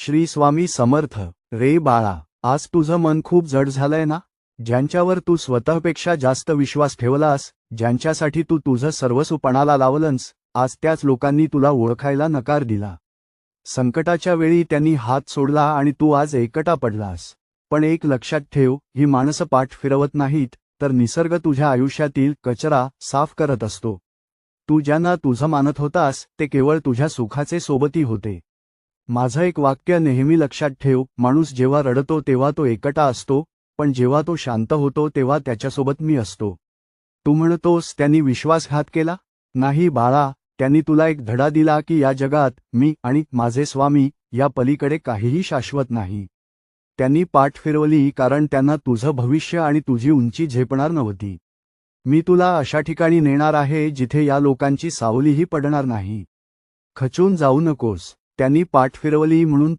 श्री स्वामी समर्थ. रे बाळा, आज तुझं मन खूप जड झालंय ना? ज्यांच्यावर तू स्वतःपेक्षा जास्त विश्वास ठेवलास, ज्यांच्यासाठी तू तुझं सर्वस्व पणाला लावलंस, आज त्याच लोकांनी तुला ओळखायला नकार दिला. संकटाच्या वेळी त्यांनी हात सोडला आणि तू आज एकटा पडलास. पण एक लक्षात ठेव, ही माणसं पाठ फिरवत नाहीत, तर निसर्ग तुझ्या आयुष्यातील कचरा साफ करत असतो. तू ज्यांना तुझं मानत होतास, ते केवळ तुझ्या सुखाचे सोबती होते. माझं एक वाक्य नेहमी लक्षात ठेव, माणूस जेव्हा रडतो तेव्हा तो एकटा असतो, पण जेव्हा तो शांत होतो तेव्हा त्याच्यासोबत मी असतो. तू म्हणतोस त्यांनी विश्वासघात केला? नाही बाळा, त्यांनी तुला एक धडा दिला की या जगात मी आणि माझे स्वामी या पलीकडे काहीही शाश्वत नाही. त्यांनी पाठ फिरवली कारण त्यांना तुझं भविष्य आणि तुझी उंची झेपणार नव्हती. मी तुला अशा ठिकाणी नेणार आहे जिथे या लोकांची सावलीही पडणार नाही. खचून जाऊ नकोस. त्यांनी पाठ फिरवली म्हणून